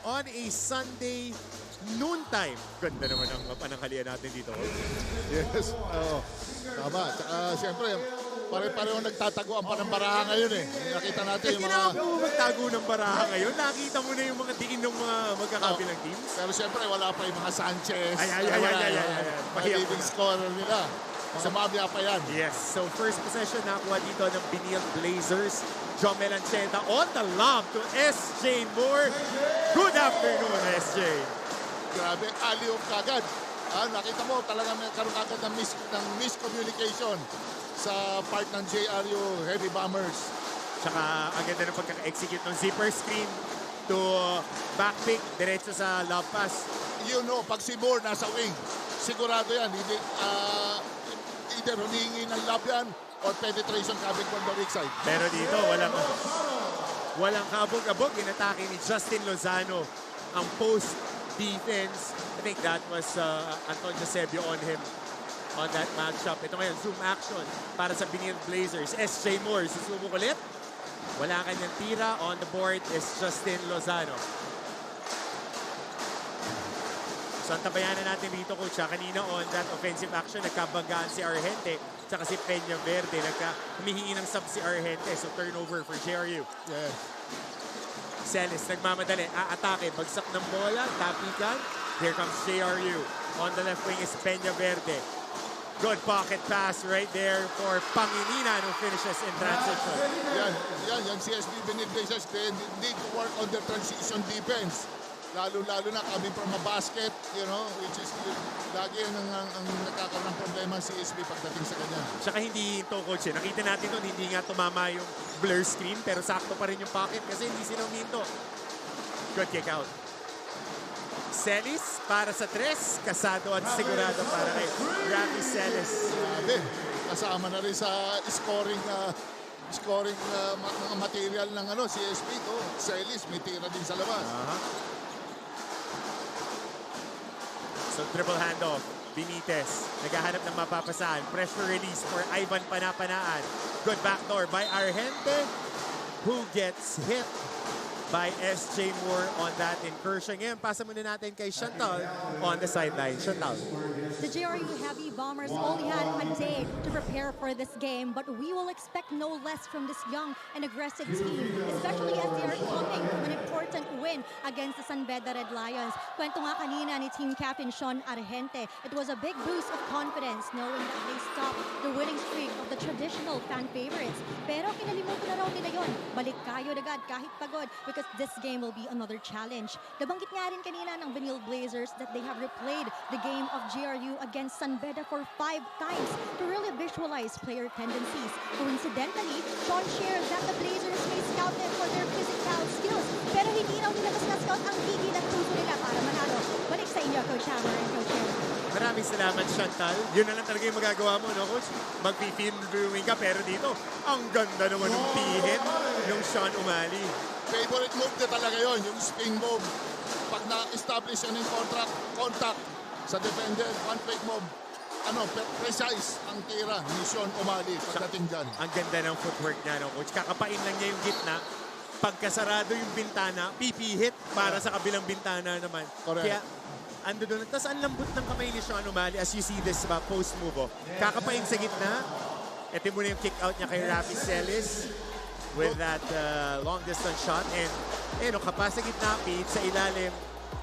on a Sunday noontime. Ganda naman ang pananghalian natin dito. Yes, oo. Tama. Tsaka siyempre, pare-pareho nagtatago ang panambaraha ngayon eh. Nakita natin Eh, yung kailangan mga... mo magtago ng baraha ngayon. Nakita mo na yung mga tingin ng mga magkakabilang teams. Pero siyempre, wala pa yung mga Sanchez. Ay. Leading scorer nila. Mga mabya pa yan. Yes, so first possession nakuha dito ng Benil Blazers. John Melancheta on the lob to SJ Moore. Good afternoon, SJ. Grabe, alley-oop kagad. Nakita mo, talaga may karoon agad ng miscommunication sa part ng JRU Heavy Bombers. Tsaka ang ganda ng pagkaka-execute ng zipper screen to back pick, diretso sa lob pass. You know, pag si Moore nasa wing, sigurado yan. Hindi, either humingi ng lob yan or penetration coming from the weak side. Pero dito, walang kabog-abog. Inatake ni Justin Lozano ang post defense. I think that was Anton Eusebio on him on that matchup. Ito ngayon, zoom action para sa Benil Blazers. SJ Moore, susubok ulit. Wala kanyang tira. On the board is Justin Lozano. So, ang tabayanan natin dito, Coach, kanina on that offensive action, nagkabanggaan si Argente, tsaka si Peña Verde. Humihingi ng sub si Argente. So, turnover for JRU. Yes. Celis, nagmamadali, aatake, bagsak ng bola, tapikan. Here comes JRU. On the left wing is Peña Verde. Good pocket pass right there for Pangilinan who finishes in transition. Yan CSB Benil Blazers, they need to work on their transition defense. Lalo-lalo na coming from a basket, you know, which is lagi ang nagkakaroon ng problema si CSB pagdating sa kanya. Tsaka hindi ito, Coach. Nakita natin doon, hindi nga tumama yung blur screen, pero sakto pa rin yung pocket kasi hindi sila huminto. Good kick out. Celis para sa tres. Kasado at sigurado para kay Rafi Celis. Grabe, kasama na rin sa scoring mga material ng CSB to. Celis, may tira din sa labas. So triple handoff. Benitez naghahanap ng mapapasaan. Pressure release for Ivan Panapanaan. Good backdoor by Argente who gets hit by SJ Moore on that incursion. Ngayon, pasa muna natin kay Chantal on the sideline. Chantal. The JRU Heavy Bombers only had a day to prepare for this game, but we will expect no less from this young and aggressive team, especially as they are coming from an important win against the San Beda Red Lions. Kwento nga kanina ni team captain Sean Argente, it was a big boost of confidence knowing that they stopped the winning streak of the traditional fan favorites. Pero kinalimutan na raw nila yun. Balik kayo agad kahit pagod because this game will be another challenge. Nabanggit nga rin kanina ng Benil Blazers that they have replayed the game of JRU against San Beda for 5 times to really visualize player tendencies. Coincidentally, Sean shared that the Blazers may scout them for their physical skills, pero hindi raw nila mas na-scout ang higit at puso nila para manalo. Balik sa inyo, Coach Hammer and Coach Hammer. Maraming salamat, Chantal. Yun na lang talaga yung magagawa mo, no, Coach? Mag-field viewing ka, pero dito, ang ganda naman ng pihit ng Sean Umali. Favorite move na talaga yon, yung spin move. Pag na-establish yan yung contact sa defender, one fake move, precise ang tira ni Sean Umali pagdating dyan. Ang ganda ng footwork niya, no, Coach? Kakapain lang niya yung gitna. Pagkasarado yung bintana, pipihit para sa kabilang bintana naman. Correct. Kaya, ando doon. Tapos ang lambot ng kamay ni Sean Umali as you see this post move. Kakapain sa gitna. Ito muna yung kick out niya kay Rafi Celis with that long distance shot. And kapas sa gitna, feed sa ilalim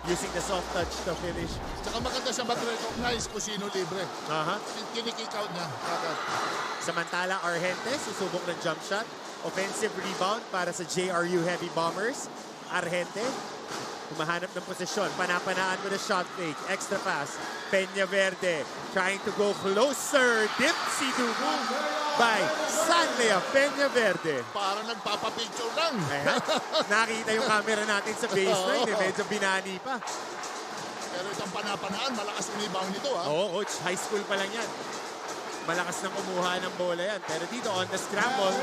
using the soft touch to finish. Tsaka maganda siya mag-recognize kung sino libre. Kinikick out niya. Samantala, Argente susubok ng jump shot. Offensive rebound para sa JRU Heavy Bombers. Argente humahanap ng posisyon. Panapanaan mo na shot fake. Extra pass. Peña Verde trying to go closer. Dipsy Dugu by Sanlea Peña Verde. Para nagpapapicture lang. Ayan. Nakita yung camera natin sa baseline. Medyo binani pa. Pero itong panapanaan, malakas ang rebound nito. Oo, Coach. High school pa lang yan. Malakas na kumuha ng bola yan. Pero dito, on the scramble,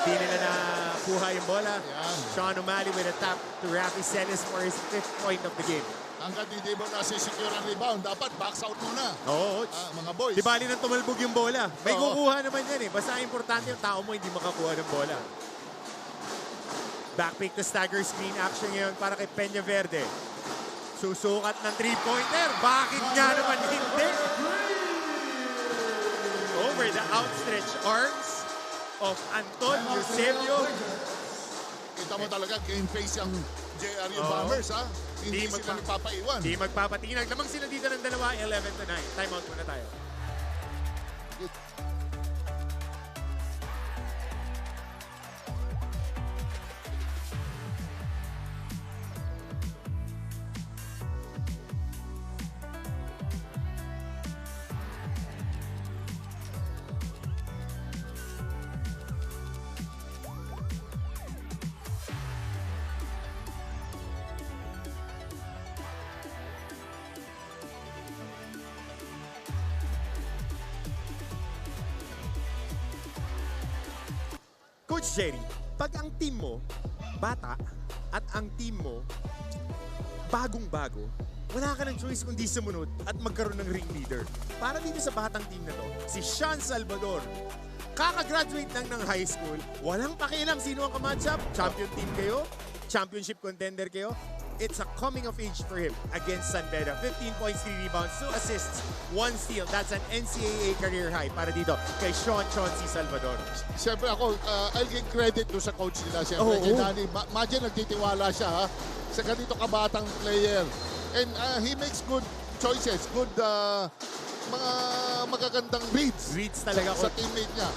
di nila nakuha yung bola. Ayan. Sean Umali with a tap to Rafi Celis for his 5th point of the game. Hanggat hindi mo nasi-secure ang rebound, dapat box out muna. Oo, Coach. Mga boys. Di bali nang tumalbog yung bola. May Oo. kukuha naman yan eh. Basta importante yung tao mo hindi makakuha ng bola. Backpick to stagger screen action ngayon para kay Peña Verde. Susukat ng 3-pointer. Bakit nga naman hindi? Over the outstretched arms of Anton Eusebio. Kita mo talaga, game face yung JRU Bombers, ha? Hindi sila nagpapaiwan. Hindi magpapatinag. Lamang sila dito ng dalawa, 11-9. Time out muna tayo. Coach Jerry, pag ang team mo, bata, at ang team mo, bagong-bago, wala ka ng choice kundi sumunod at magkaroon ng ring leader. Para dito sa batang team na to, si Sean Salvador, kakagraduate lang ng high school, walang pakialam sino ang kamatchup, champion team kayo, championship contender kayo, it's a coming of age for him against San Beda. 15 points, 3 rebounds, 2 assists, 1 steal. That's an NCAA career high para dito kay Sean Chauncey Salvador. Siyempre ako, I'll give credit doon sa coach nila. Siyempre, kay Danny. Imagine, nagtitiwala siya, ha? Sa ganito kabatang player. And he makes good choices, good mga magagandang reads. Reads talaga, sa coach. teammate niya.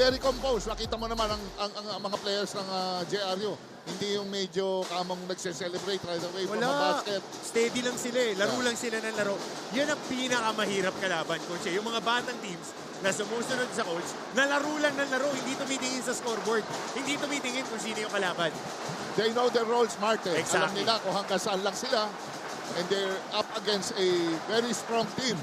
Very composed. Makita mo naman ang mga players ng JRU. Hindi yung medyo kamong nagse-celebrate right away from a Wala. basket. Steady lang sila eh. Laro lang sila ng laro. Yan ang pinakamahirap kalaban, coach. Yung mga batang teams na sumusunod sa coach, na laro lang ng laro. Hindi tumitingin sa scoreboard. Hindi tumitingin kung sino yung kalaban. They know their roles, Marte. Alam Exactly. nila kung hanggang saan lang sila. And they're up against a very strong team.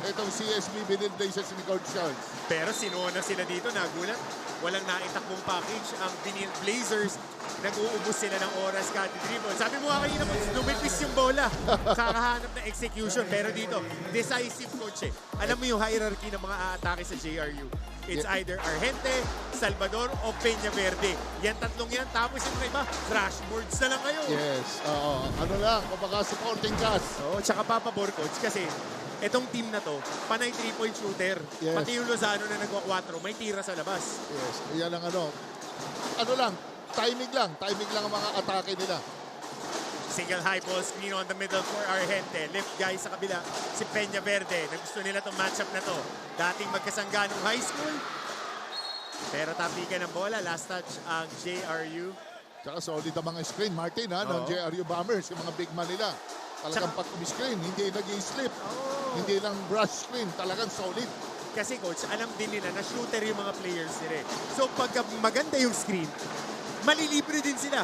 Itong CSB Benil Blazers ni Coach Charles. Pero sinuuna sila dito, nagulat. Walang naitakbong package ang Benil Blazers. Nag-uubos sila ng oras kada dribble. Sabi mo nga kanina, lumipis yung bola. Kakahanap ng execution. Pero dito, decisive coach eh. Alam mo yung hierarchy ng mga aatake sa JRU. It's either Argente, Salvador, o Peña Verde. Yan tatlong yan. Tapos yung iba, flashboards na lang kayo. Yes, oo. Ano lang, kumbaga supporting cast. Oo, tsaka papabor coach kasi itong team na to, panay 3-point shooter. Yes. Pati yung Lozano na nagwa-4, may tira sa labas. Yes, yan ang ano lang, timing lang ang mga atake nila. Single high ball screen on the middle for Argente. Lift guy sa kabila, si Peña Verde. Nagusto nila itong matchup na to. Dating magkasangga nung high school. Pero tapikan ng bola, last touch ang JRU. Tsaka solid ang mga screen, Martin, ha, ng Oo. JRU Bombers, yung mga big man nila. Talagang Tsaka- pag screen, hindi nag-i-slip. Hindi lang brush screen, talagang solid. Kasi coach, alam din nila na shooter yung mga players nila. So pag maganda yung screen, malilibre din sila.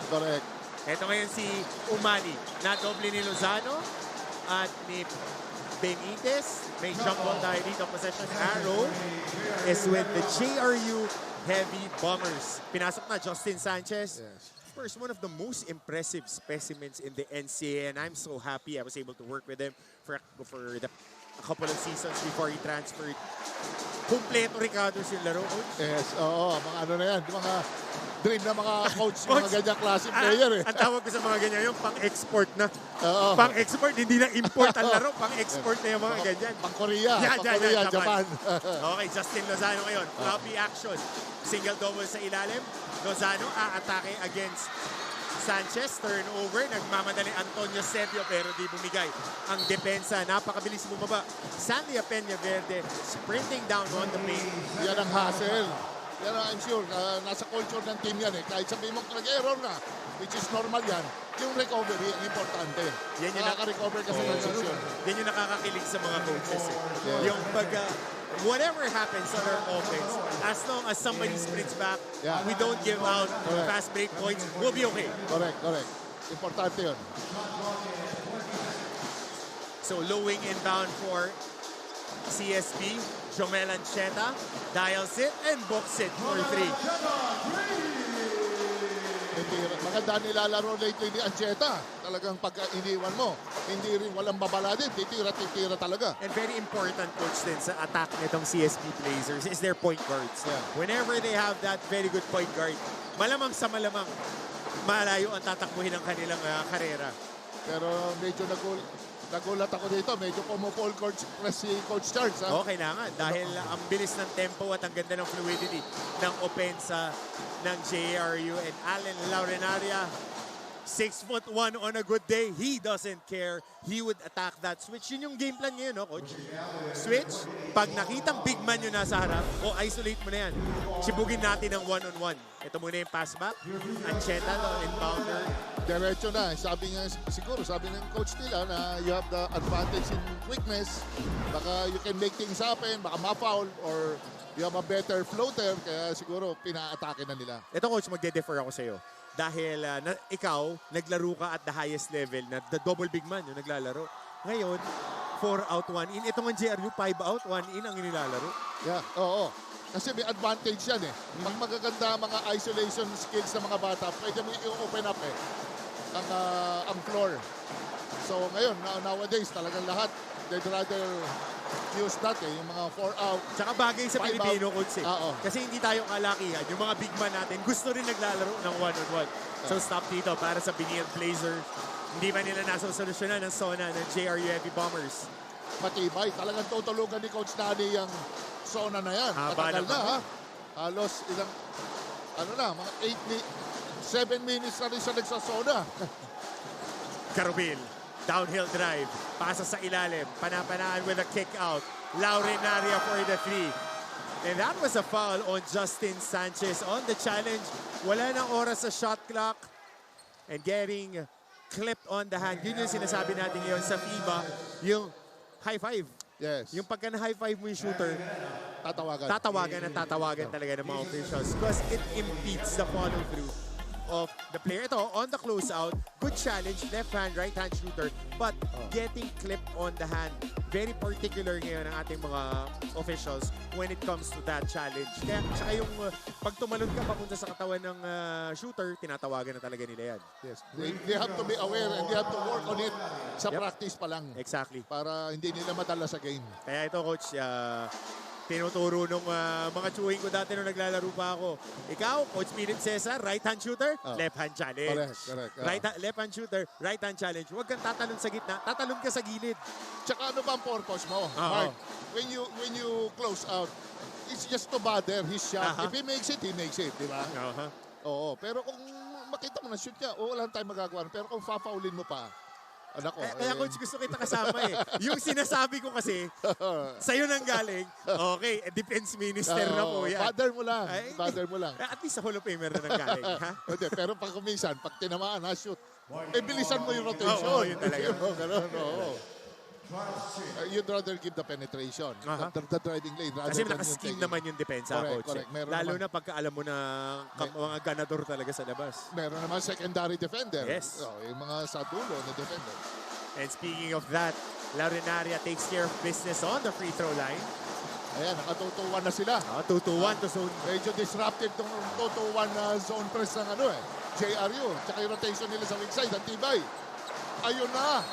Correct. Ito ngayon si Umali, na doble ni Lozano at ni Benitez. May jump ball tayo dito. Possession arrow is with the JRU Heavy Bombers. Pinasok na Justin Sanchez. Yes. Of course, one of the most impressive specimens in the NCAA, and I'm so happy I was able to work with him for a couple of seasons before he transferred. Kompleto Ricardo's yung laro, coach. Yes, oo, mga ano na yan, mga dream na mga coach, mga ganyang klase player eh. Ang tawag ko sa mga ganyan yung pang-export na. Oo. Pang-export, hindi na import ang laro. Pang-export na yung mga ganyan. Pang-Korea, Yan, pang-Korea, Japan. Okay, Justin Lozano ngayon. Floppy action. Single double sa ilalim. Lozano aatake against Sanchez. Turnover. Nagmamadali Antonio Sebio pero di bumigay. Ang depensa, napakabilis bumaba. Sandy Peña Verde sprinting down on the paint. Yan ang hassle. Yan ang I'm sure, nasa culture ng team yan eh. Kahit sabihin mo nag-error na, which is normal yan, yung recovery, ang importante. Yan yung Nakaka-recover kasi ng session. Yan yung nakakakilig sa mga coaches. Eh. Yeah. Yung pag, whatever happens on our offense, as long as somebody sprints back, Yeah. we don't give out Correct. fast break points, we'll be okay. Correct. Importante yun. So lowing inbound for CSB, Jomel Ancheta dials it and books it for 3. Maganda nilalaro lately ni Ancheta. Talagang pag iniwan mo, hindi rin walang babala din. Titira talaga. And very important, coach, din sa attack nitong CSB Blazers is their point guards. Yeah. Whenever they have that very good point guard, malamang sa malamang, malayo ang tatakbuhin ng kanilang karera. Pero medyo nagulat ako dito. Medyo pumupol si Coach Charles. Ha? Oo, kailangan. Dahil ang bilis ng tempo at ang ganda ng fluidity ng opensa ng JRU. And Allen Laurenaria, 6'1" on a good day. He doesn't care. He would attack that switch. Yun yung game plan ngayon, no, Coach? Switch. Pag nakitang big man yung nasa harap, isolate mo na yan. Sibugin natin ang one-on-one. Ito muna yung pass back. Ancheta, inbounder. Diretso na. Sabi ng coach nila na you have the advantage in quickness. Baka you can make things happen. Baka ma-foul or you have a better floater. Kaya siguro pina-atake na nila. Ito, Coach, magde-defer ako sa'yo. Dahil ikaw, naglaro ka at the highest level na the double big man yung naglalaro. Ngayon, 4 out, 1 in. Ito ng JRU, 5 out, 1 in ang inilalaro. Yeah, oo. Kasi may advantage yan eh. Pag magaganda mga isolation skills ng mga bata, pwede mo i-open up ang floor. So ngayon, nowadays, talagang lahat, they'd rather use that yung mga 4 out. Tsaka bagay sa 5 Pilipino, out. Coach. Kasi hindi tayo kalakihan. Yung mga big man natin, gusto rin naglalaro ng one-on-one. So stop dito para sa Biniel Blazer. Hindi ba nila nasosolusyonan ng zona ng JRU Heavy Bombers? Matibay. Talagang tutulugan ni Coach Nani yung zona na yan. Haba Matagal na na, ha? Halos ilang, mga 7 minutes na rin siya nagsasona. Carubil, downhill drive, pasa sa ilalim, panapanaan with a kick out. Laurenaria for the 3. And that was a foul on Justin Sanchez on the challenge. Wala nang oras sa shot clock. And getting clipped on the hand. Yun yung sinasabi natin ngayon sa FIBA, yung high five. Yes. Yung pagka na high five mo yung shooter, tatawagan talaga ng mga officials because it impedes the follow through of the player. Ito, on the closeout, good challenge, left hand, right hand shooter, but getting clipped on the hand. Very particular ngayon ang ating mga officials when it comes to that challenge. Kaya saka yung pag tumalon ka papunta sa katawan ng shooter, tinatawagan na talaga nila yan. Yes. They have to be aware and they have to work on it sa practice pa lang. Exactly. Para hindi nila madala sa game. Kaya ito, Coach, tinuturo nung mga chewing ko dati nung naglalaro pa ako. Ikaw, Coach Pilit Cesar, right-hand shooter, left-hand challenge. Correct. Left-hand shooter, right-hand challenge. Huwag kang tatalon sa gitna, tatalon ka sa gilid. Tsaka ano ba ang purpose mo? Mark, when you close out, it's just to bother his shot. If he makes it, di ba? Oo, pero kung makita mo na shoot niya, wala tayong magagawa. Pero kung fa-foulin mo pa, kaya Coach, gusto kita kasama eh. Yung sinasabi ko kasi, sa'yo nang galing, okay, defense minister na po yan. Bother mo lang. At least sa Hall of Famer na nang galing, ha? Pero pag kuminsan, pag tinamaan, shoot. Bilisan mo yung rotation. Oo, yun talaga. Ganun, oo. You'd rather give the penetration, the driving lane. Kasi naka-scheme naman yung depensa, Coach. Lalo na pagka alam mo na mga ganador talaga sa labas. Meron naman secondary defender. Yes. Yung mga sa dulo na defender. And speaking of that, Laurenaria takes care of business on the free throw line. Ayan, nakatutuwan na sila. 2-1 to zone. Medyo disruptive itong 2-1 na zone press ng JRU. Tsaka yung rotation nila sa weak side, ang tibay. Ayun na.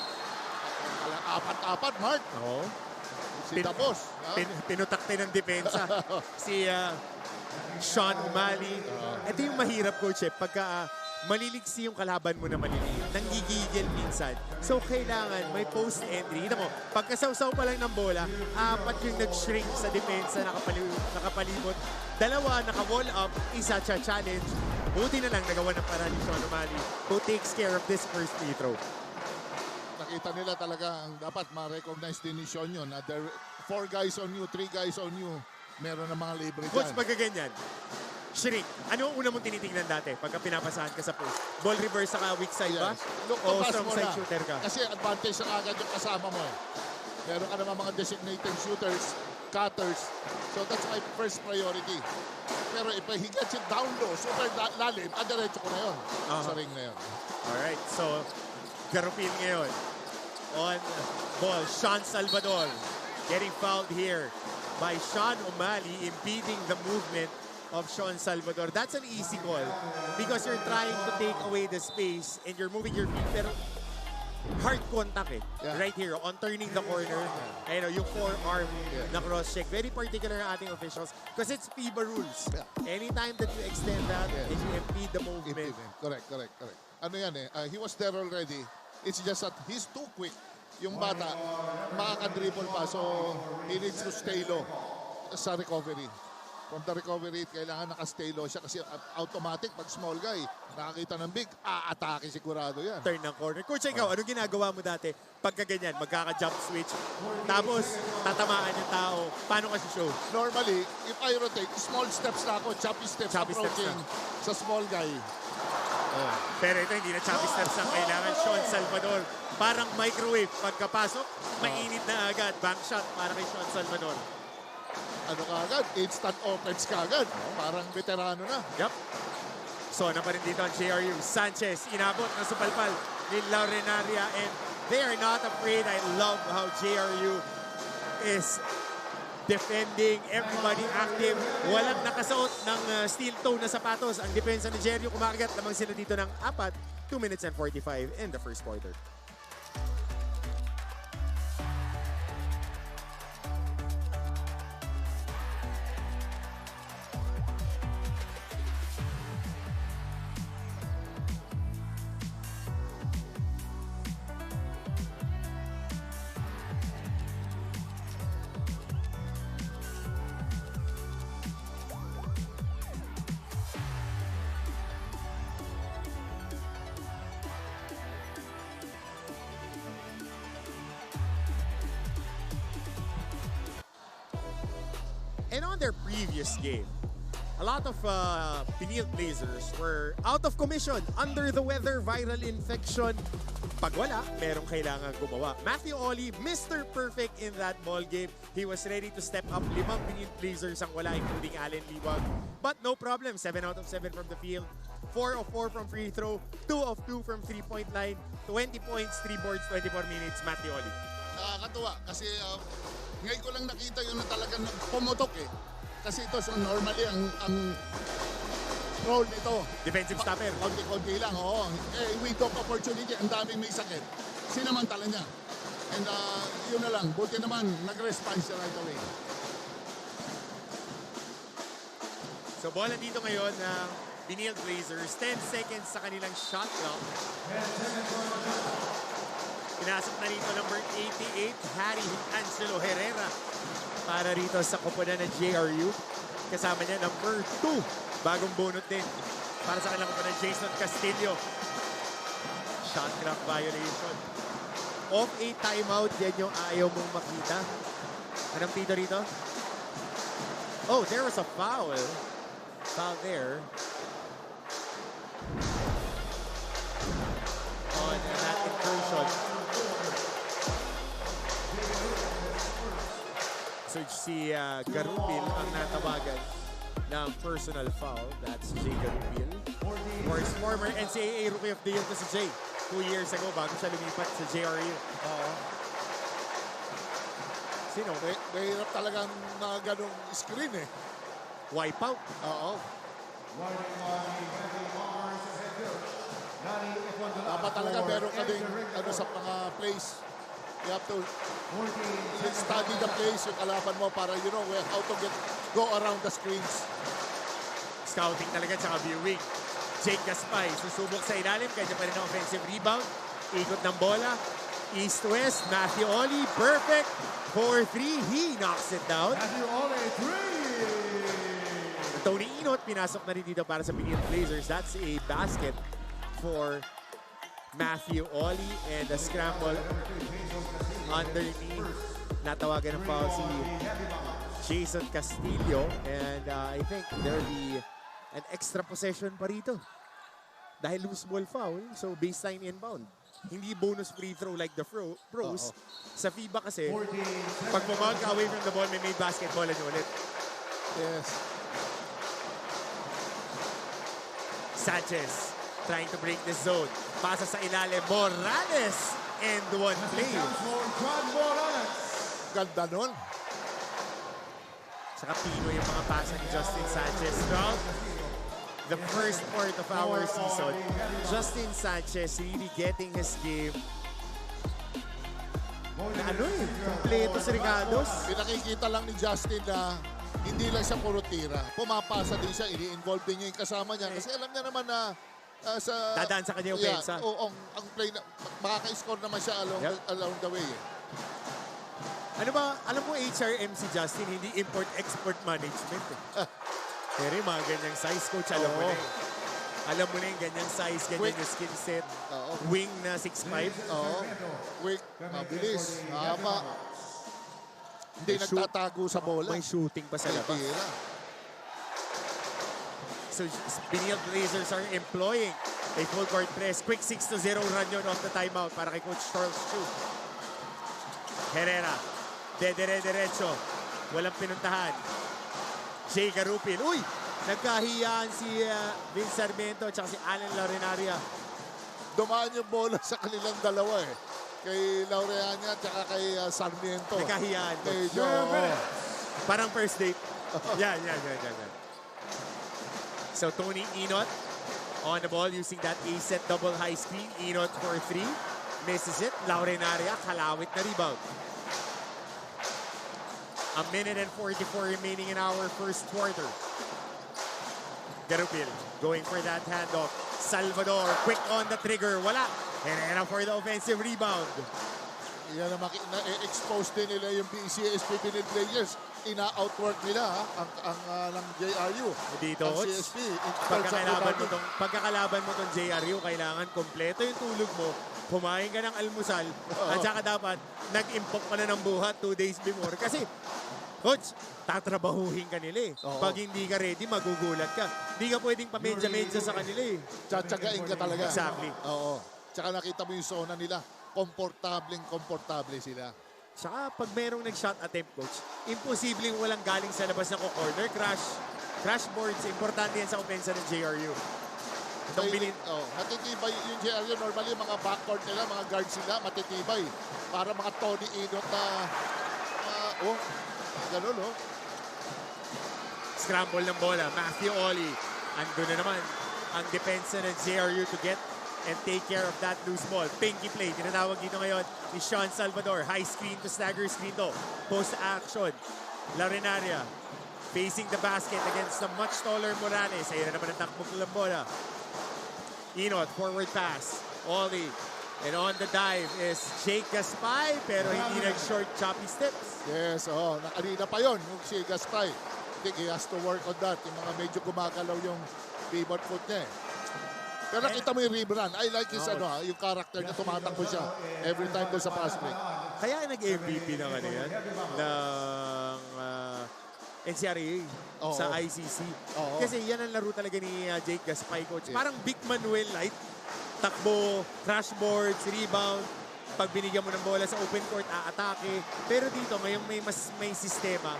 Apat-apat, Mark. Oo. Si Dabos. Pinutakte ng depensa. Si Sean Umali. Ito yung mahirap, Coach, pagka maliliksi yung kalaban mo na maliliit. Nanggigigil minsan. So, kailangan may post entry. Kita mo, pagkasawsaw pa lang ng bola, 4 yung nag-shrink sa depensa, nakapalibot. 2, naka-wall up, isa challenge. Buti na lang nagawa ng paraan ni Sean Umali who takes care of this first free throw. Nakita nila talaga ang dapat ma-recognize din ni Sean yun. 4 guys on you, 3 guys on you. Meron ng mga libre dyan. Coach, pagkaganyan, shrink. Ano ang una mong tinitingnan dati pagka pinapasahan ka sa post? Ball reverse sa weak side ba? Look, O pass strong mo side na. shooter ka? Kasi advantage na agad yung kasama mo. Meron ka naman mga designated shooters, cutters. So that's my first priority. Pero if he gets it down low, super lalim, diretso ko na yun. Sa ring na yun. Alright, so Garupil ngayon. On ball, Sean Salvador getting fouled here by Sean Umali, impeding the movement of Sean Salvador. That's an easy call because you're trying to take away the space and you're moving your feet. Pero hard contact eh. Yeah. Right here, on turning the corner. Ayun, yung forearm na cross-check. Very particular ang ating officials because it's FIBA rules. Yeah. Anytime that you extend that and you impede the movement, Correct. Ano yan eh, he was there already. It's just that he's too quick. Yung bata, makakadribble pa. So, he needs to stay low sa recovery. From the recovery, kailangan naka-stay low siya kasi automatic pag small guy, nakakita ng big, atake sigurado yan. turn ng corner. Coach, ikaw, anong ginagawa mo dati pagka ganyan, magkaka-jump switch, tapos tatamaan yung tao, paano ka show? Normally, if I rotate, small steps na ako, choppy steps Choppy steps approaching sa small guy. Pero ito, hindi na choppy steps ang kailangan. Sean Salvador, parang microwave. Pagkapasok, mainit na agad. Bank shot para kay Sean Salvador. Ano ka agad? Instant offense ka agad. Parang veterano na. Yup. So, na pa rin dito ang JRU. Sanchez, inabot na supalpal ni Laurenaria and they are not afraid. I love how JRU is defending, everybody active. Walang nakasuot ng steel toe na sapatos. Ang depensa ni JRU kumakagat lamang sila dito ng 2 minutes and 45 in the first quarter. And on their previous game, a lot of Piniel Blazers were out of commission, under the weather, viral infection. Pag wala, merong kailangan gumawa. Matthew Oli, Mr. Perfect in that ball game. He was ready to step up. 5 Piniel Blazers ang wala, including Allen Liwag. But no problem, 7 out of 7 from the field. 4 of 4 from free throw. 2 of 2 from three-point line. 20 points, 3 boards, 24 minutes. Matthew Oli. Nakakatuwa kasi ngayon ko lang nakita yun na talagang pumutok eh. Kasi ito, so normally ang role nito. Defensive stopper. Konti-konti lang, oo. We took opportunity, ang daming may sakit. Sinamantala niya. And yun na lang, buti naman, nag-response siya right away. So bola dito ngayon ng Piniel Blazers. 10 seconds sa kanilang shot clock. Pinasok na rito number 88, Harry Angelo Herrera. Para rito sa koponan ng JRU. Kasama niya number 2. Bagong bunot din. Para sa kanilang koponan, Jason Castillo. Shot clock violation. Off a timeout, yan yung ayaw mong makita. Anong pito rito? Oh, there was a foul. Foul there. On that incursion. So si Garupil ang natawagan ng personal foul. That's Jay Garupil. Or his former NCAA Rookie of the Year to si Jay. 2 years ago bago siya lumipat sa JRU. Sino? Mahirap talagang mga ganong screen eh. Wipeout. Oo. Dapat talaga meron ka din sa mga plays. You have to study the plays yung kalaban mo para you know how to go around the screens. Scouting talaga tsaka viewing. Jake Gaspay susubok sa ilalim. Kaya pa rin ang offensive rebound. Ikot ng bola. East-west. Matthew Oli. Perfect. 4-3. He knocks it down. Matthew Oli, 3! Tony Inot pinasok na rin dito para sa Piniel Blazers. That's a basket for Matthew Oli. And a scramble underneath. Natawagan ng foul si Jason Castillo. And I think there'll be an extra possession pa rito. Dahil loose ball foul, so baseline inbound. Hindi bonus free throw like the pros. Sa FIBA kasi, pag bumawag ka away from the ball, may made basketball nyo ulit. Yes. Sanchez trying to break the zone. Pasa sa ilalim. Morales and one play. Ganda nun. Saka pino yung mga pasa ni Justin Sanchez. Throughout the first part of our season, Justin Sanchez really getting his game na ano eh, kompleto si Ricardos. Pinakikita lang ni Justin na hindi lang siya puro tira. Pumapasa din siya, ini-involve din niya yung kasama niya. Kasi alam niya naman na sa... Dadaan sa kanya yung pensa. Oo, ang play na, makaka-score naman siya along the way. Ano ba, alam mo HRM si Justin, hindi import-export management eh. Pero yung mga ganyang size, coach, alam mo na eh. Alam mo na yung ganyang size, ganyan Quick. yung skill set. Oo. Wing na 6'5". Oo. Quick, mabilis, haba. Hindi May shoot. nagtatago sa bola. May shooting pa sa May labas. tira. So, Benil Blazers are employing a full court press. Quick 6-0 run yun off the timeout para kay Coach Charles Chu. Herrera, dedere-derecho. Walang pinuntahan. Jay Garupin. Uy! Nagkahiyaan si Vince Sarmiento at si Allen Laurenaria. Dumaan yung bola sa kanilang dalawa eh. Kay Laureania at saka kay Sarmiento. Nagkahiyaan. Medyo, Parang first date. Yan. So, Tony Inot on the ball using that A-set double high screen. Inot for 3. Misses it. Laurenaria, kalawit na rebound. A minute and 44 remaining in our first quarter. Garupil going for that handoff. Salvador, quick on the trigger. Wala. Herrera for the offensive rebound. yan na na-expose din nila yung CSP Benil players. Ina-outwork nila ng JRU. Dito, ang Ots, CSP. pagkakalaban mo tong JRU, kailangan kompleto yung tulog mo. Kumain ka ng almusal. At saka dapat nag-impok ka na ng buhat 2 days before. Kasi, coach, tatrabahuhin ka nila eh. Pag hindi ka ready, magugulat ka. Hindi ka pwedeng pamedya-medya sa kanila eh. Tsatsagain ka talaga. Exactly. Oo. Tsaka nakita mo yung zona nila. Komportable sila. Saka pag merong nag-shot attempt, coach, imposibleng walang galing sa labas ng corner. Crash boards, importante yan sa opensa ng JRU. Matitibay yung JRU. Normally, mga backcourt nila, mga guard sila, matitibay. Para mga Tony Inot na, gano'n, no? Scramble ng bola. Matthew Oli. Andun na naman ang depensa ng JRU to get and take care of that loose ball. Pinky play. Tinatawag dito ngayon ni Sean Salvador. High screen to stagger screen to. Post action. Laurenaria facing the basket against the much taller Morales. Ayun na naman ang takbo ng bola. Inot, forward pass. Oli. And on the dive is Jake Gaspay, pero hindi nag-short choppy steps. Yes, nakanina pa yon yung si Gaspay. I think he has to work on that. Yung mga medyo gumagalaw yung pivot foot niya. Pero nakita mo yung rim run. I like his yung character niya, tumatakbo siya every time doon sa pass break. Kaya nag-MVP ng ano yan? Ng NCRA sa ICC. Kasi yan ang laro talaga ni Jake Gaspay, coach. Parang Big Manuel Light. Takbo, crash boards, rebound. Pag binigyan mo ng bola sa open court, aatake. Pero dito, ngayong may sistema,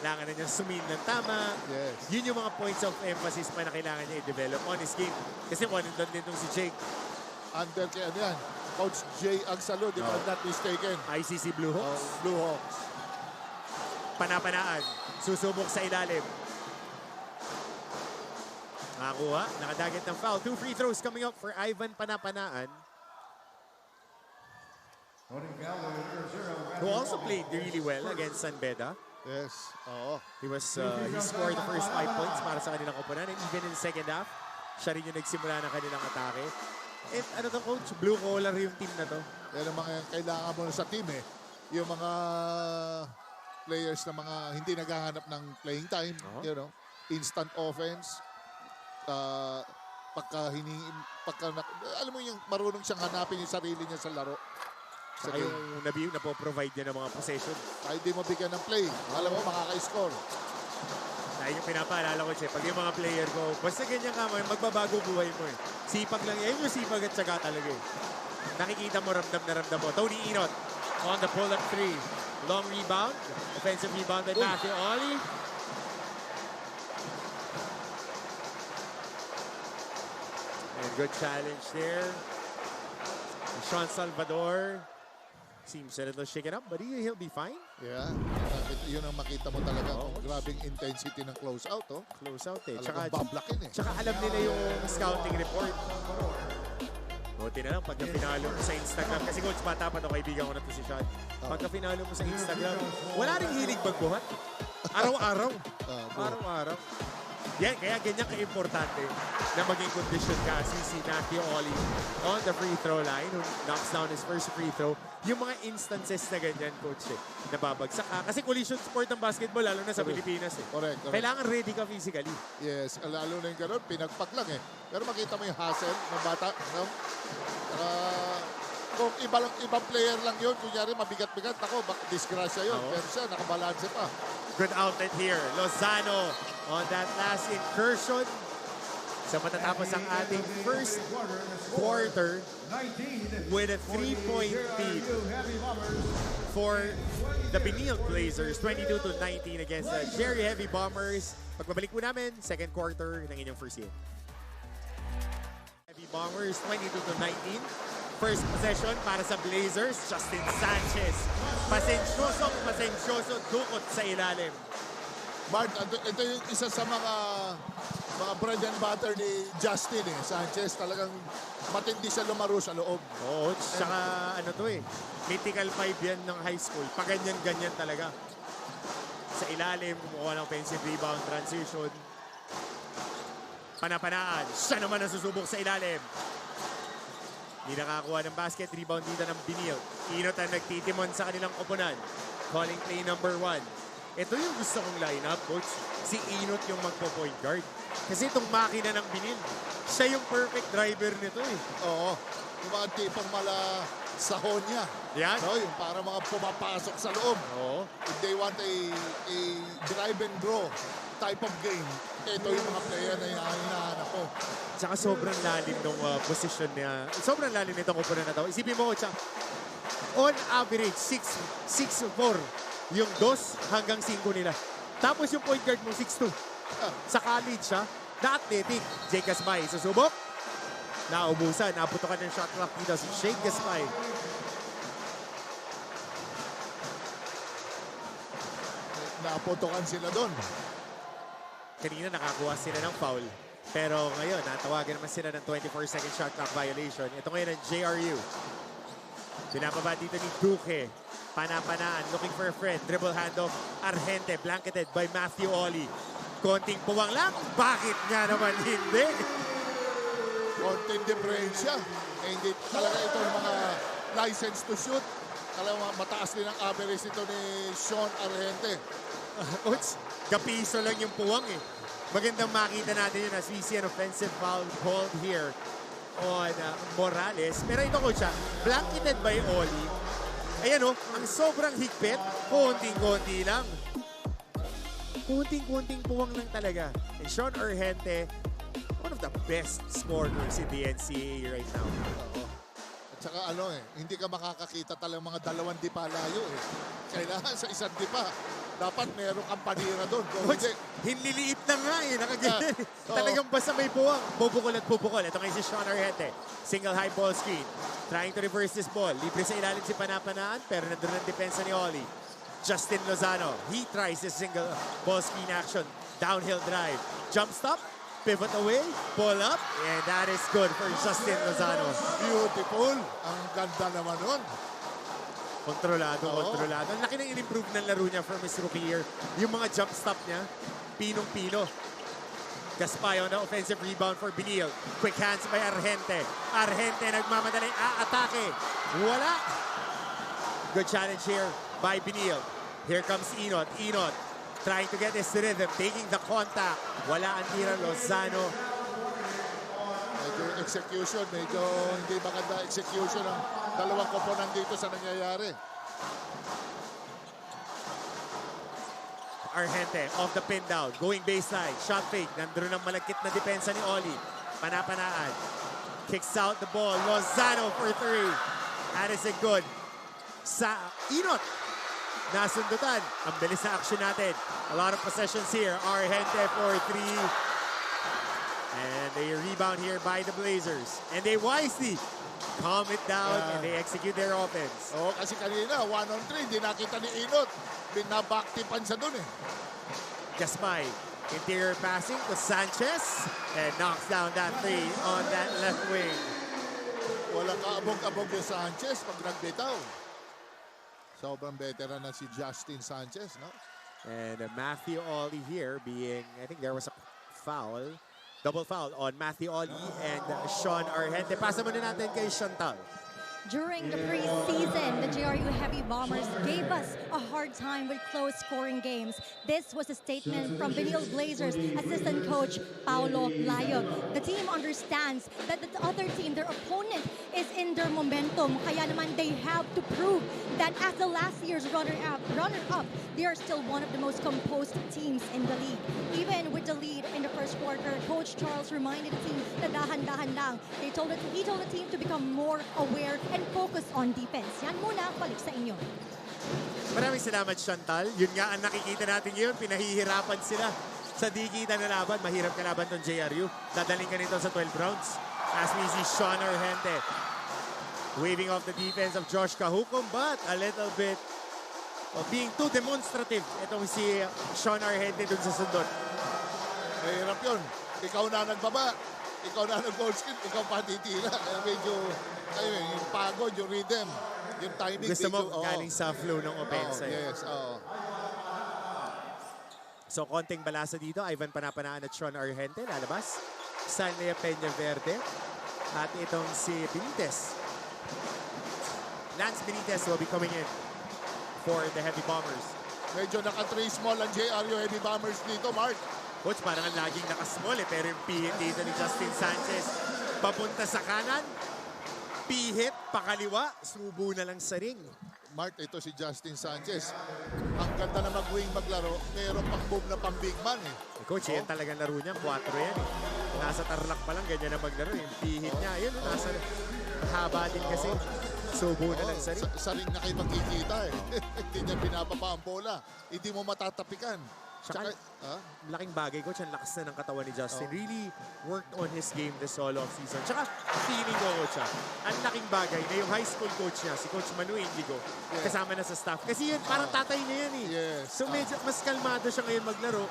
kailangan na niya sumin ng tama. Yes. Yun yung mga points of emphasis pa na kailangan niya i-develop on his game. Kasi one and done din itong si Jake. Under kay ano yan? Coach Jay Agsalo, if I'm not mistaken. ICC Blue Hawks. Blue Hawks. Panapanaan. Susubok sa ilalim. Nakakuha. Nakadagat ng foul. 2 free throws coming up for Ivan Panapanaan. Who also played really well against San Beda. Yes. He scored the first 5 points para sa kanilang koponan. And even in the second half, siya rin yung nagsimula ng kanilang atake. And ano to, coach? Blue collar yung team na to. Yan ang mga kailangan mo sa team eh. Yung mga players na mga hindi naghahanap ng playing time. You know, instant offense. Alam mo yung marunong siyang hanapin yung sarili niya sa laro. Saka yung napoprovide niya ng mga possession. Kahit di mo bigyan ng play, alam mo makaka-score. Dahil yung pinapaalala ko siya, pag yung mga player ko, basta ganyan ka man, magbabago buhay mo eh. Sipag lang, yan yung sipag at syaga talaga eh. Nakikita mo, ramdam na ramdam mo. Tony Inot on the pull-up 3. Long rebound, offensive rebound by Matthew Oli. And good challenge there. Sean Salvador seems a little shaken up, but he'll be fine. Yeah. Yun ang makita mo talaga. Grabing intensity ng close-out. Close out eh. Talagang bablakin eh. Tsaka alam nila yung scouting report. Buti na lang pagka pinalo mo sa Instagram. Kasi coach, bata pa to, kaibigan ko na to si Sean. Pagka pinalo mo sa Instagram, wala rin hilig magbuhat. Araw-araw. Araw-araw. Yan, kaya ganyan ka-importante na maging kondisyon ka si Matthew Ollie on the free throw line who knocks down his first free throw. Yung mga instances na ganyan, coach, nababagsak ka. Kasi collision sport ng basketball, lalo na sa Pilipinas. Correct. Kailangan ready ka physically. Yes, lalo na yung gano'n, pinagpak lang eh. Pero makita mo yung hustle ng bata. No? Kung ibang player lang yun, kunyari mabigat-bigat, ako, disgrasya yun. Pero siya, nakabalanse pa. Good outlet here. Lozano on that last incursion. Sa matatapos ang ating first quarter with a 3-point lead for the Benil Blazers. 22-19 against the Jerry Heavy Bombers. Pagbabalik po namin, second quarter ng inyong first hit. Heavy Bombers, 22-19. First possession para sa Blazers, Justin Sanchez. Pasensyoso, dukot sa ilalim. Bart, ito yung isa sa mga bread and butter ni Justin Sanchez. Talagang matindi siya lumaro sa loob. Oo, tsaka ano to mythical 5 yan ng high school. Paganyan-ganyan talaga. Sa ilalim, kumuha ng offensive rebound, transition. Panapanaan, siya naman ang susubok sa ilalim. Hindi nakakuha ng basket, rebound dito ng Benil. Inot ang nagtitimon sa kanilang koponan. Calling play number 1. Ito yung gusto kong lineup, coach. Si Inot yung magpo-point guard. Kasi itong makina ng Benil, siya yung perfect driver nito Oo. Yung mga tipong mala sahon niya. Yan. No, yung para mga pumapasok sa loob. Oo. If they want a drive and draw type of game, ito yung mga player na hinahanap ko. Tsaka sobrang lalim ng position niya. Sobrang lalim nitong koponan na to. Isipin mo, coach, on average, 6'4". Yung 2 hanggang 5 nila. Tapos yung point guard mo, 6'2". Sa college, na-athletic. Jake Gaspay, susubok. Naubusan, naputokan ng shot clock dito si Jake Gaspay. Naputokan sila doon. Kanina nakakuha sila ng foul. Pero ngayon, natawagan naman sila ng 24-second shot clock violation. Ito ngayon ang JRU. Pinapaba dito ni Duque. Panapanaan, looking for a friend. Dribble handoff, Argente, blanketed by Matthew Ollie. Konting puwang lang. Bakit nga naman hindi? Konting diferensya. Hindi talaga ito yung mga license to shoot. Talagang mataas din ang average ito ni Sean Argente. Coach, kapiso lang yung puwang Magandang makita natin yun as we see an offensive foul called here on Morales. Pero ito, coach, blanketed by Ollie. Ayan ang sobrang higpit, konting-konti lang. Konting-konting puwang lang talaga. And Sean Argente, one of the best scorers in the NCAA right now. At saka hindi ka makakakita talagang mga dalawang dipa layo Kailangan sa isang dipa. Dapat meron kang panira doon. Coach, hinliliit na nga nakaganyan. Talagang basta may puwang. Pupukol at pupukol. Ito ngayon si Sean Argente. Single high ball screen. Trying to reverse this ball. Libre sa ilalim si Panapanaan, pero nandun ang depensa ni Ollie. Justin Lozano. He tries this single ball screen action. Downhill drive. Jump stop. Pivot away. Pull up. And that is good for Justin Lozano. Beautiful. Ang ganda naman nun. Kontrolado. Ang laki ng in-improve ng laro niya from his rookie year. Yung mga jump stop niya, pinong-pino. Gaspay on the offensive rebound for Benil. Quick hands by Argente. Argente nagmamadaling atake. Wala. Good challenge here by Benil. Here comes Inot. Inot trying to get his rhythm, taking the contact. Wala ang tira. Lozano. Medyo execution, medyo hindi maganda execution ng dalawang koponan dito sa nangyayari. Argente off the pin down, going baseline, shot fake, nandun ang malagkit na depensa ni Ollie. Panapanaan, kicks out the ball, Lozano for 3. That is a good. Sa Inot, nasundutan. Ang bilis na action natin. A lot of possessions here. Argente for 3. And they rebound here by the Blazers. And they wisely calm it down and they execute their offense. Kasi kanina, 1-on-3, hindi nakita ni Inot. Binabaktipan siya dun Gaspay, interior passing to Sanchez and knocks down that 3 on that left wing. Walang kaabog-abog yung Sanchez pag nagbitaw. Sobrang veteran na si Justin Sanchez, no? And Matthew Ollie here being, I think there was a foul. Double foul on Matthew Ollie and Sean Argente. Pasa muna natin kay Chantal. During the preseason, the JRU Heavy Bombers gave us a hard time with close scoring games. This was a statement from Benil Blazers assistant coach Paulo Layo. The team understands that the other team, their opponent, is in their momentum. Kaya naman they have to prove that as the last year's runner-up, they are still one of the most composed teams in the league. Even with the lead in the first quarter, Coach Charles reminded the team na dahan-dahan lang. He told the team to become more aware and focus on defense. Yan muna, balik sa inyo. Maraming salamat, Chantal. Yun nga ang nakikita natin ngayon. Pinahihirapan sila sa digitan na laban. Mahirap ka laban tong JRU. Dadaling ka nito sa 12 rounds. As we see Sean Argente waving off the defense of Josh Cajucom, but a little bit of being too demonstrative. Itong si Sean Argente dun sa sundot. Mahirap yun. Ikaw na nagbaba. Ikaw na nag-goal skin. Ikaw pa titira. Medyo, yung pagod, yung rhythm, yung timing. Gusto mo medyo, galing sa flow ng opensa. Yes, oo. So, konting balasa dito. Ivan Panapanaan at Sean Argente lalabas. Sanlea Peña Verde. At itong si Benitez. Lance Benitez will be coming in for the Heavy Bombers. Medyo naka-3 small ang JRU Heavy Bombers dito, Mark. Coach, parang ang laging nakasmall eh. Pero yung pihit dito ni Justin Sanchez. Papunta sa kanan. Pihit, pakaliwa. Subo na lang sa ring. Mark, ito si Justin Sanchez. Ang ganda na mag-wing maglaro. Meron pang boom na pang big man eh. Coach, yan talagang laro niya. 4 yan eh. Nasa Tarlac pa lang, ganyan na maglaro. Yung pihit niya, yun, nasa haba din kasi. Subo na lang sa ring. Sa ring na kayo magkikita eh. Hindi niya pinapapa ang bola. Hindi mo matatapikan. Tsaka, laking bagay, Coach. Ang lakas na ng katawan ni Justin. Really worked on his game this all off season. Tsaka, feeling ko, Coach, ang laking bagay na yung high school coach niya, si Coach Manu Indigo, kasama na sa staff. Kasi yun, parang tatay niya yan eh. Yes. So medyo mas kalmado siya ngayon maglaro.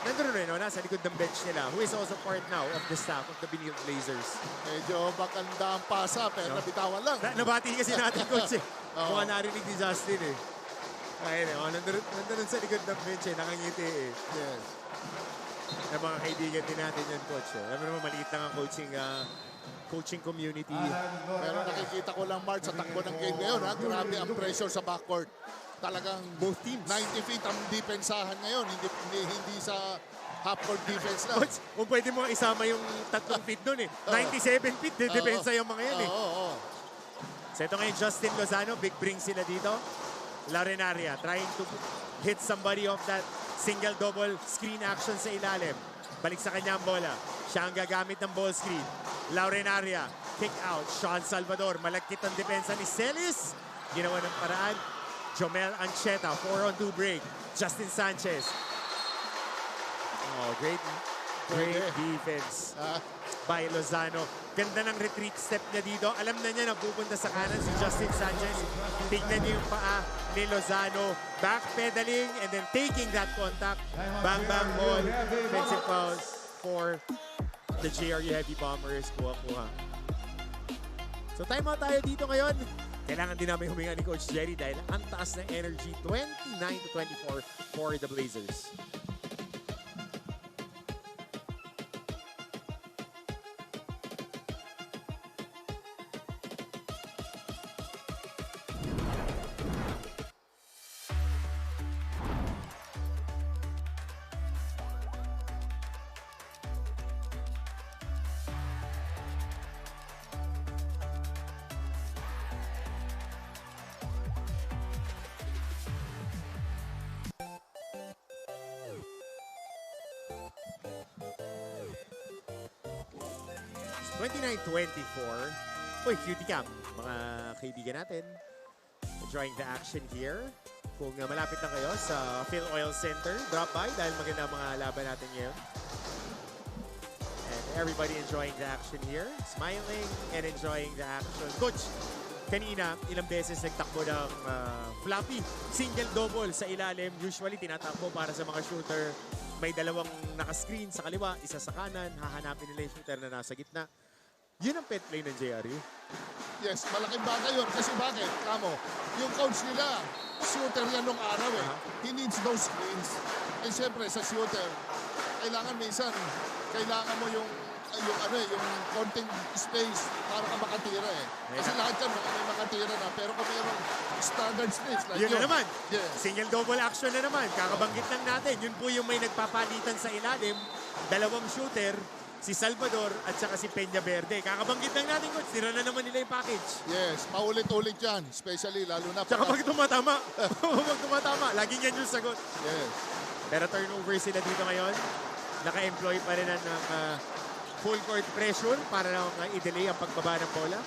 Nandun rin, nasa likod ng bench nila, who is also part now of the staff of the Benil Blazers. Medyo maganda ang pasa, pero nabitawan lang. Nabati kasi natin, Coach eh. Mukhang narinig ni Justin eh. Ayun eh, nandun sa likod ng bench eh, nakangiti eh. Yes. Ng mga kaibigan din natin yan, Coach. Alam mo naman, maliit lang ang coaching community. Pero nakikita ko lang, Mark, sa takbo ng game ngayon, ha? Grabe ang pressure sa backcourt. Talagang Both teams. 90 feet ang depensahan ngayon, hindi sa half-court defense lang. Coach, kung pwede mo isama yung 3 feet doon eh. 97 feet, depensa yung mga yan eh. Oo. So ito ngayon, Justin Lozano, big bring sila dito. Larenaria trying to hit somebody off that single-double screen action sa ilalim. Balik sa kanya ang bola. Siya ang gagamit ng ball screen. Larenaria, kick out. Sean Salvador, malagkit ang depensa ni Celis. Ginawa ng paraan. Jomel Ancheta, 4-on-2 break. Justin Sanchez. Oh, great defense by Lozano. Ganda ng retreat step niya dito. Alam na niya na pupunta sa kanan si Justin Sanchez. Tignan niyo yung paa ni Lozano. Backpedaling and then taking that contact. Bang, bang, ball. Defensive fouls for the JRU Heavy Bombers. Kuha-kuha. So timeout tayo dito ngayon. Kailangan din namin huminga ni Coach Jerry dahil ang taas ng energy. 29-24 for the Blazers. Uy, cutie cam. Mga kaibigan natin. Enjoying the action here. Kung malapit na kayo sa Phil Oil Center, drop by dahil maganda mga laban natin ngayon. And everybody enjoying the action here. Smiling and enjoying the action. Coach, kanina, ilang beses nagtakbo ng floppy. Single-double sa ilalim. Usually, tinatakbo para sa mga shooter. May dalawang naka-screen sa kaliwa, isa sa kanan. Hahanapin nila yung shooter na nasa gitna. Yun ang pet play ng JRU. Yes, malaking bagay yun. Kasi bakit? Kamo, yung coach nila, shooter yan nung araw eh. He needs those screens. And siyempre, sa shooter, kailangan minsan, kailangan mo yung konting space para ka makatira eh. Kasi lahat yan, may makatira na. Pero kung mayroong standard screens like Yun na naman. Yes. Single double action na naman. Kakabanggit lang natin. Yun po yung may nagpapalitan sa ilalim. Dalawang shooter, si Salvador at saka si Peña Verde. Kakabanggit lang natin, coach. Tira na naman nila yung package. Yes, paulit-ulit yan. Especially, lalo na Tsaka pag tumatama. Pag tumatama, laging yan yung sagot. Yes. Pero turnover sila dito ngayon. Naka-employ pa rin ng full court pressure para lang i-delay ang pagbaba ng bola.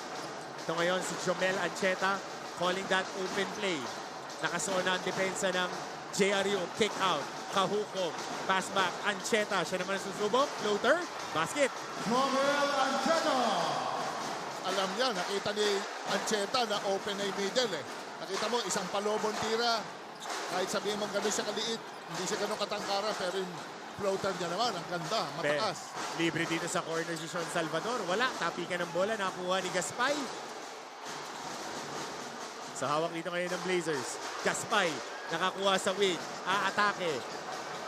Ito ngayon si Jomel Ancheta calling that open play. Nakasona ang depensa ng JRU. Kick out. Kahukom. Pass back. Ancheta. Siya naman ang susubok. Floater. Basket. Jomel Ancheta. Alam niya, nakita ni Ancheta na open na yung middle eh. Nakita mo, isang palobong tira. Kahit sabihin mo gano'n siya kaliit, hindi siya gano'n katangkara, pero yung floater niya naman, ang ganda, matakas. Libre dito sa corner si Sean Salvador. Wala. Tapikan ng bola. Nakuha ni Gaspay. Sa hawak dito ngayon ng Blazers. Gaspay. Nakakuha sa wing. Aatake.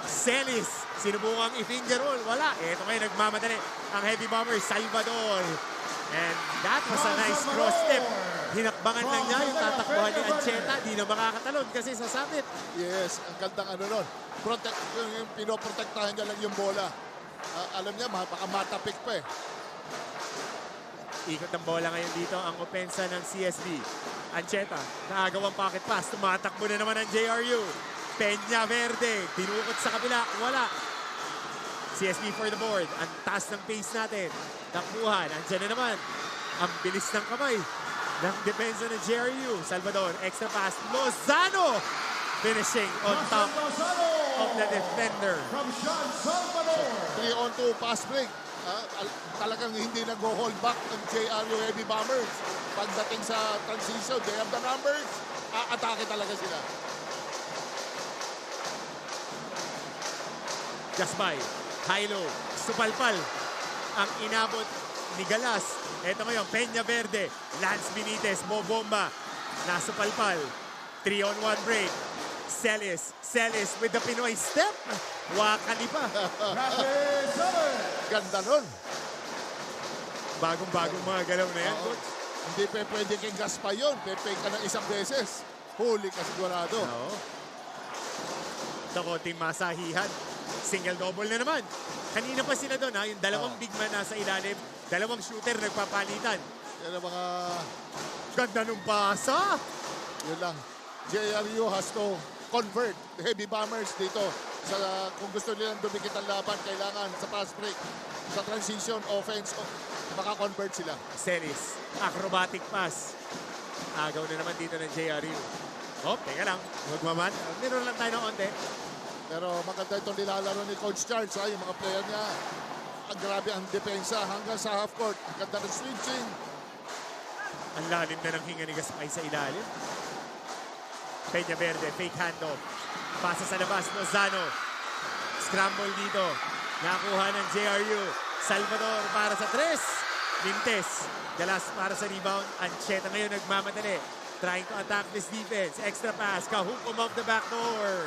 Celis. Sinubukang i-finger roll. Wala. Ito ngayon nagmamadali. Ang heavy bomber, Salvador. And that was a nice cross step. Hinakbangan lang niya yung tatakbuhan ni Ancheta. Di na makakatalon kasi sasabit. Yes, ang gandang ano nun. Yung pinoprotektahan niya lang yung bola. Alam niya, baka matapik pa eh. Ikot ng bola ngayon dito ang opensa ng CSB. Ancheta, nakagawang pocket pass. Tumatakbo na naman ang JRU. Peña Verde, tinukot sa kabila. Wala. CSB for the board. Ang taas ng pace natin. Takbuhan. Andiyan na naman. Ang bilis ng kamay ng depensa ng JRU. Salvador, extra pass. Lozano finishing on top of the defender. From Sean Salvador. 3-on-2 pass break. Talagang hindi nag-hold back ng JRU Heavy Bombers. Pagdating sa transition, they have the numbers. Atake talaga sila. Gaspay, high-low, supalpal ang inabot ni Galas. Ito ngayon, Peña Verde, Lance Benitez, Bobomba, nasupalpal. 3-on-1 break. Celis with the Pinoy step. Wakali pa. Ganda nun. Bagong-bagong mga galaw na yan, coach. Hindi pwede kay Gaspay yun. Pepeng ka ng isang beses. Huli ka sigurado. Oo. Ito konting masahihan. Single-double na naman. Kanina pa sila doon, yung dalawang big man nasa ilalim, dalawang shooter nagpapalitan. Yan ang mga... Ganda nung pasa. Yun lang. JRU has to convert the Heavy Bombers dito. Kung gusto nilang dumikit ang laban, kailangan sa pass break, sa transition, offense, makakonvert sila. Celis, acrobatic pass. Agaw na naman dito ng JRU. Oh, teka lang. Magmaman. Meron lang tayo ng onte. Pero maganda itong nilalaro ni Coach Charles. Yung mga player niya, ang grabe ang depensa hanggang sa half court. Ang ganda ng switching. Ang lalim na ng hinga ni Gaspay sa ilalim. Peña Verde, fake handoff. Pasa sa labas, Lozano. Scramble dito. Nakuha ng JRU. Salvador para sa 3. Mintes. Galas para sa rebound. Ancheta ngayon nagmamadali. Trying to attack this defense. Extra pass. Kahukom off the backdoor.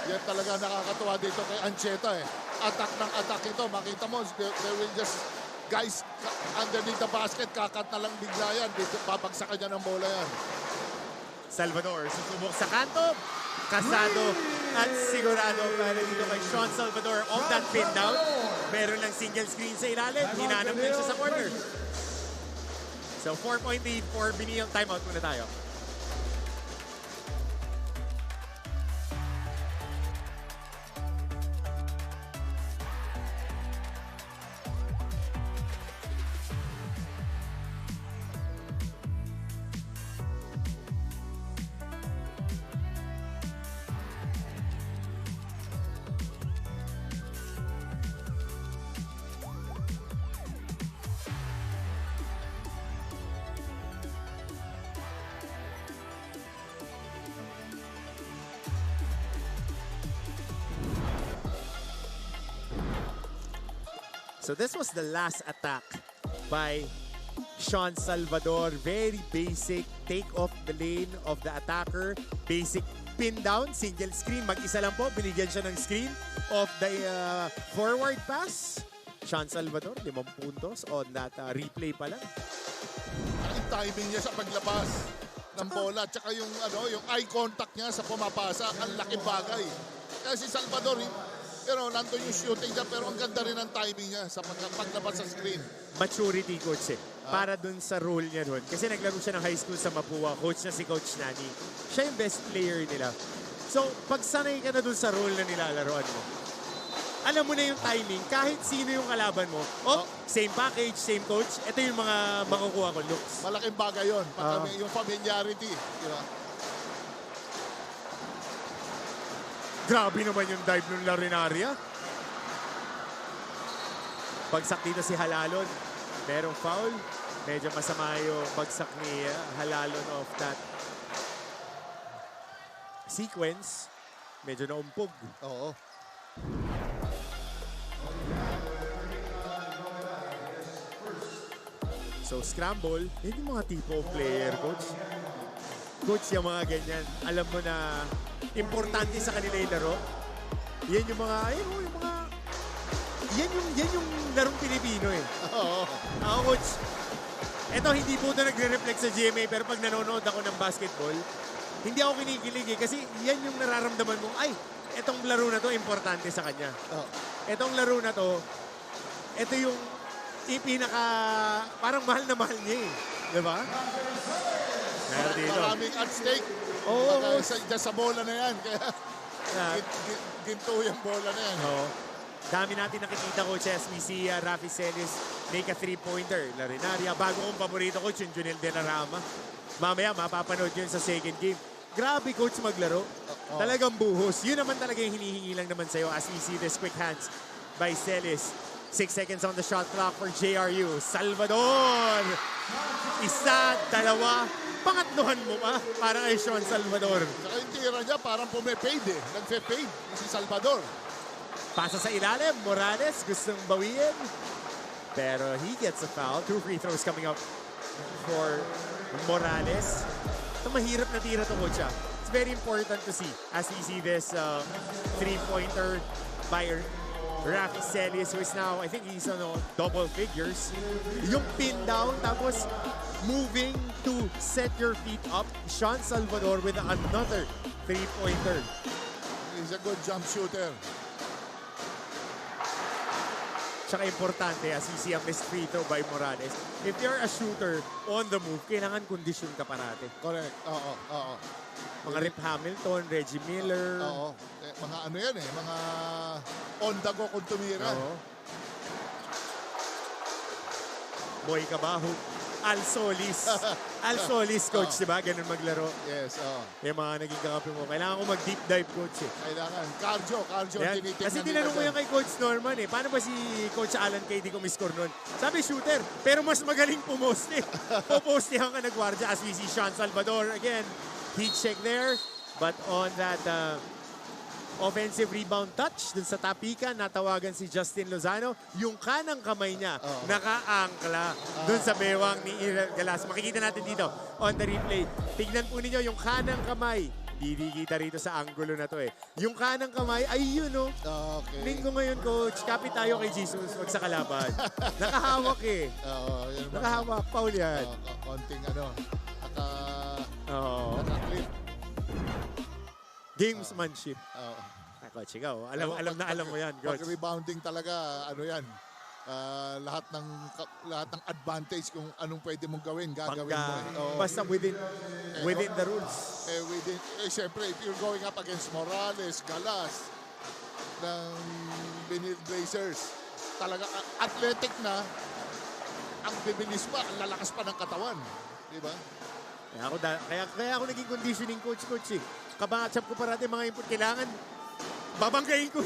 Yan talaga nakakatuwa dito kay Ancheta eh. Attack ng attack ito. Makita mo, they will just, guys, underneath the basket, kakat na lang bigla yan. Dito, babagsakan niya ng bola yan. Salvador, susubok sa kanto. Kasado at sigurado para dito kay Sean Salvador on that pin down. Meron lang single screen sa ilalim. Hinanap din siya sa corner. So 4-point lead for Benil. Timeout muna tayo. So this was the last attack by Sean Salvador. Very basic take off the lane of the attacker. Basic pin down, single screen. Mag-isa lang po, binigyan siya ng screen of the forward pass. Sean Salvador, 5 puntos on that replay pa lang. Ang timing niya sa paglabas ng bola, tsaka yung eye contact niya sa pumapasa, ang laking bagay. Kaya si Salvador, nandun yung shooting niya, pero ang ganda rin ang timing niya sa paglabas sa screen. Maturity, coach para dun sa role niya dun. Kasi naglaro siya ng high school sa Mapua. Coach na si Coach Nani. Siya yung best player nila. So, pag sanay ka na dun sa role na nilalaroan mo, alam mo na yung timing, kahit sino yung kalaban mo. Same package, same coach. Ito yung mga makukuha ko looks. Malaking bagay yun. Yung familiarity. Di ba? Grabe naman yung dive ng Larinaria. Bagsak dito si Halalon. Merong foul. Medyo masama yung bagsak ni Halalon of that sequence. Medyo naumpog. Oo. So scramble, yun yung mga tipo of player, coach. Coach, yung mga ganyan, alam mo na importante sa kanila yung laro. Yan yung mga, yan yung larong Pilipino eh. Oo. Ako, coach, eto hindi po ito nagre-reflect sa GMA, pero pag nanonood ako ng basketball, hindi ako kinikilig eh. Kasi yan yung nararamdaman mo, ay, etong laro na to importante sa kanya. Etong laro na to, eto yung parang mahal na mahal niya eh. Diba? Meron dito. Maraming at stake. Oo. Sa bola na yan. Kaya ginto yung bola na yan. Oo. Dami natin nakikita, coach, as we see Rafi Celis make a 3-pointer. Larinaria, bago kong paborito, coach, yung Junel Denarama. Mamaya, mapapanood yun sa second game. Grabe, coach, maglaro. Talagang buhos. Yun naman talaga yung hinihingi lang naman sa'yo as we see this quick hands by Celis. 6 seconds on the shot clock for JRU. Salvador! Isa, dalawa, pangatluhan mo pa para kay Sean Salvador. Saka yung tira niya parang pumipade eh. Nagpe-fade si Salvador. Pasa sa ilalim, Morales gustong bawiin. Pero he gets a foul. 2 free throws coming up for Morales. Ito mahirap na tira to, coach. It's very important to see as we see this 3-pointer by Rafi Celis, who is now, I think he's on double figures. Yung pin down, tapos moving to set your feet up. Sean Salvador with another 3-pointer. He's a good jump shooter. Tsaka importante, as we see ang missed free throw by Morales. If you're a shooter on the move, kailangan kondisyon ka parate. Correct. Oo. Mga Rip Hamilton, Reggie Miller. Oo. Mga ano yan eh. Mga on the go kung tumira. Oo. Boy Cabajo. Al Solis. Al Solis, coach, diba? Ganun maglaro. Yes, oo. Yung mga naging kakampi mo. Kailangan ko mag-deep dive, coach. Kailangan. Cardio Yan. tinitignan Kasi nila tinanong ko dyan. yan kay Coach Norman eh. Paano ba si Coach Alan K.D. kumiscore nun? Sabi, shooter. Pero mas magaling pumoste. Pupostehan ka na gwardiya as we see Sean Salvador. Again, heat check there. But on that offensive rebound touch, dun sa tapikan, natawagan si Justin Lozano. Yung kanang kamay niya, nakaangkla dun sa bewang ni Irel Galas. Makikita natin dito on the replay. Tignan po ninyo yung kanang kamay. Hindi kita rito sa angulo na to eh. Yung kanang kamay, ay yun oh. Okay. Linggo ngayon, coach. Kapit tayo kay Jesus. Huwag sa kalaban. Nakahawak eh. Oo. Yun ba? Nakahawak. Foul yan. Konting Oo. naka-clip. Gamesmanship. Oo. Coach, ikaw. Alam mo yan, coach. Pag-rebounding talaga, ano yan. Lahat ng advantage kung anong pwede mong gawin, gagawin mo. Oo. Basta within the rules. Siyempre, if you're going up against Morales, Galas, ng Benil Blazers, talaga athletic na, ang bibilis pa, ang lalakas pa ng katawan. Di ba? Kaya ako naging conditioning coach eh. Kabangatsap ko parati mga input. Kailangan babanggayin ko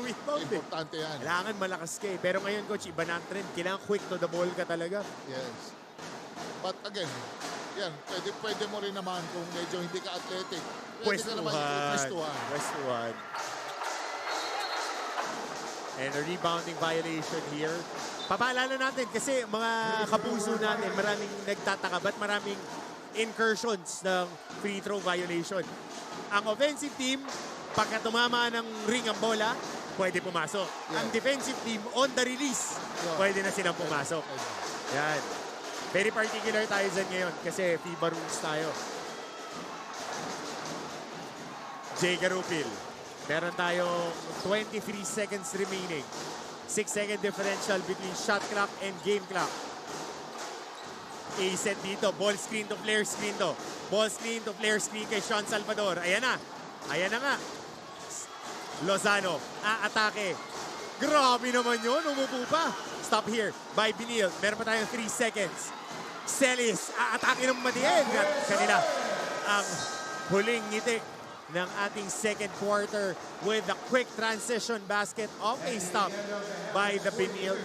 rebound eh. Importante yan. Kailangan malakas ka eh. Pero ngayon, coach, iba na ang trend. Kailangan quick to the ball ka talaga. Yes. But again, yan, pwede mo rin naman kung medyo hindi ka athletic. Pwestuhan. Pwestuhan. And a rebounding violation here. Papaalala natin kasi mga kapuso natin, maraming nagtataka ba't maraming incursions ng free throw violation. Ang offensive team, pagka tumama ng ring ang bola, pwede pumasok. Yeah. Ang defensive team, on the release, pwede na silang pumasok. Yan. Very particular tayo dyan ngayon kasi FIBA rules tayo. Jay Garupil. Meron tayong 23 seconds remaining. 6-second differential between shot clock and game clock. A-set dito. Ball screen to flare screen to. Ball screen to flare screen kay Sean Salvador. Ayan na. Ayan na nga. Lozano. Aatake. Grabe naman yun. Umupo pa. Stop here by Benil. Meron pa tayong 3 seconds. Celis. Aatake ng madiin. Kanila ang huling ngiti ng ating second quarter with a quick transition basket off a stop by the Benil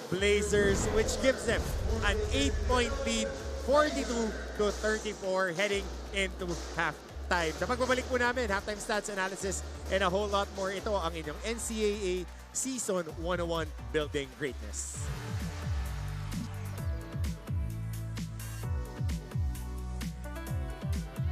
Blazers, which gives them an 8-point lead, 42-34 heading into halftime. Sa pagbabalik po namin, halftime stats analysis and a whole lot more. Ito ang inyong NCAA Season 101 Building Greatness.